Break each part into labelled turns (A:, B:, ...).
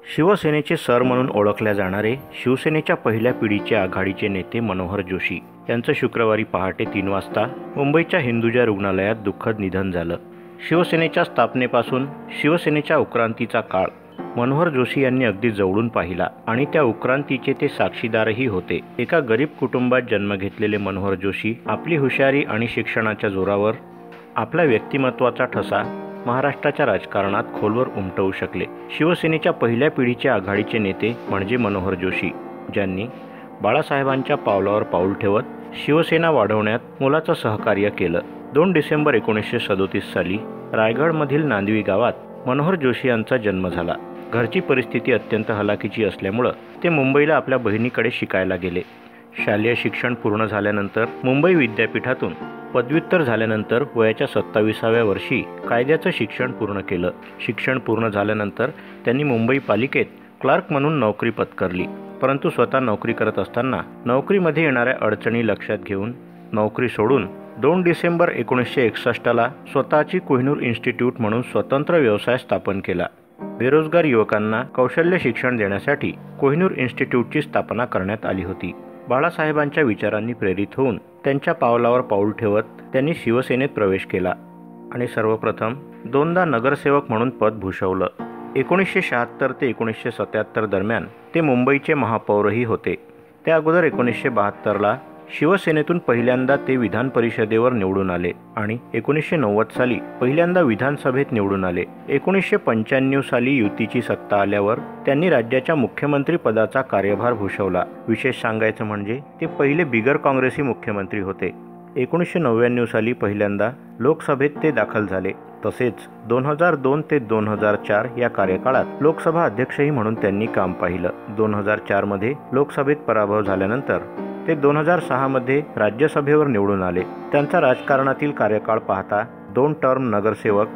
A: शिवसेनेचे सर म्हणून ओळखल्या जाणारे शिवसेनेच्या पहिल्या पिढीचे आघाडीचे नेते मनोहर जोशी यांचं शुक्रवारी पहाटे 3 वाजता मुंबईच्या हिंदुजा रुग्णालयात दुःखद निधन झालं। शिवसेनेच्या स्थापनेपासून शिवसेनेच्या उत्क्रांतीचा काळ मनोहर जोशी यांनी अगदी जवळून पाहिला आणि त्या उत्क्रांतीचे ते साक्षीदारही होते। एका गरीब कुटुंबात जन्म घेतलेले मनोहर जोशी आपली हुशारी आणि शिक्षणाच्या जोरावर आपल्या व्यक्तिमत्वाचा ठसा महाराष्ट्राच्या राजकारणात खोलवर उमटवू शकले। शिवसेनेच्या पहिल्या पिढीचे आघाडीचे नेते म्हणजे मनोहर जोशी, ज्यांनी बाळासाहेबांच्या पावलावर पाऊल ठेवत शिवसेना वाढवण्यात मोलाचं सहकार्य केलं। 2 डिसेंबर 1937 साली रायगडमधील नांदवी गावात मनोहर जोशी यांचा जन्म झाला। घरची परिस्थिती अत्यंत हलाखीची असल्यामुळे ते मुंबईला आपल्या बहिणीकडे शिकायला गेले। शालेय शिक्षण पूर्ण झाल्यानंतर मुंबई विद्यापीठातून पदव्युत्तर झाल्यानंतर वयाच्या 27व्या वर्षी कायद्याचं शिक्षण पूर्ण केलं। शिक्षण पूर्ण झाल्यानंतर त्यांनी मुंबई पालिकेत क्लार्क म्हणून नोकरी पत्करली, परंतु स्वतः नोकरी करत असताना नोकरीमध्ये येणाऱ्या अडचणी लक्षात घेऊन नोकरी सोडून 2 डिसेंबर 1961ला स्वतःची कोहिनूर इन्स्टिट्यूट म्हणून स्वतंत्र व्यवसाय स्थापन केला। बेरोजगार युवकांना कौशल्य शिक्षण देण्यासाठी कोहिनूर इन्स्टिट्यूटची स्थापना करण्यात आली होती। बाळासाहेबांच्या विचारांनी प्रेरित होऊन त्यांच्या पावलावर पाऊल ठेवत त्यांनी शिवसेनेत प्रवेश केला आणि सर्वप्रथम 2दा नगरसेवक म्हणून पद भूषवलं। 1976 ते 1977 दरम्यान ते मुंबईचे महापौरही होते। त्या अगोदर 1972ला शिवसेनेतून पहिल्यांदा ते विधान परिषदेवर निवडून आले आणि 1990 साली पहिल्यांदा विधानसभेत निवडून आले। 1995 साली युतीची सत्ता आल्यावर त्यांनी राज्याच्या मुख्यमंत्री पदाचा कार्यभार भूषवला। विशेष सांगायचं म्हणजे ते पहिले बिगर काँग्रेसी मुख्यमंत्री होते। 1999 साली पहिल्यांदा लोकसभेत ते दाखल झाले। तसेच 2002 ते 2004 या कार्यकाळात लोकसभा अध्यक्षही म्हणून त्यांनी काम पाहिलं। 2004 मध्ये लोकसभेत पराभव झाल्यानंतर ते 2006 मध्ये राज्यसभेवर निवडून आले। त्यांचा राजकारणातील कार्यकाळ पाहता 2 टर्म नगरसेवक,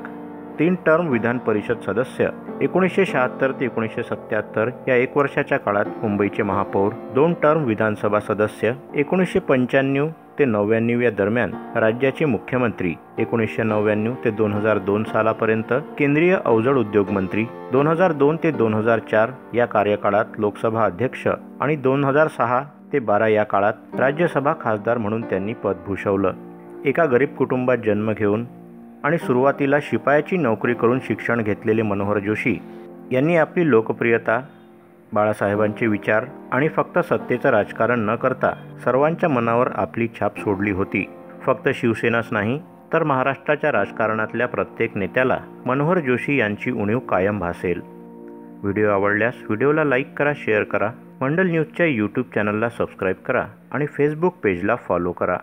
A: 3 टर्म विधान परिषद सदस्य, 1976 ते 1977 या 1 वर्षाच्या काळात मुंबईचे महापौर, 2 टर्म विधानसभा सदस्य, 1995 ते 99 या दरम्यान राज्याचे मुख्यमंत्री, 1999 ते 2002 सालापर्यंत केंद्रीय अवजड उद्योग मंत्री, 2002 ते 2004 या कार्यकाळात लोकसभा अध्यक्ष आणि 2006 ते 12 या काळात राज्यसभा खासदार म्हणून त्यांनी पद भूषवलं। एका गरीब कुटुंबात जन्म घेऊन आणि सुरुवातीला शिपायाची नोकरी करून शिक्षण घेतलेले मनोहर जोशी यांनी आपली लोकप्रियता, बाळासाहेबांचे विचार आणि फक्त सत्तेचं राजकारण न करता सर्वांच्या मनावर आपली छाप सोडली होती। फक्त शिवसेनाच नाही तर महाराष्ट्राच्या राजकारणातल्या प्रत्येक नेत्याला मनोहर जोशी यांची उणीव कायम भासेल। व्हिडिओ आवडल्यास व्हिडिओला लाईक करा, शेअर करा, मंडल न्यूजच्या यूट्यूब चॅनलला सबस्क्राईब करा आणि फेसबुक पेजला फॉलो करा।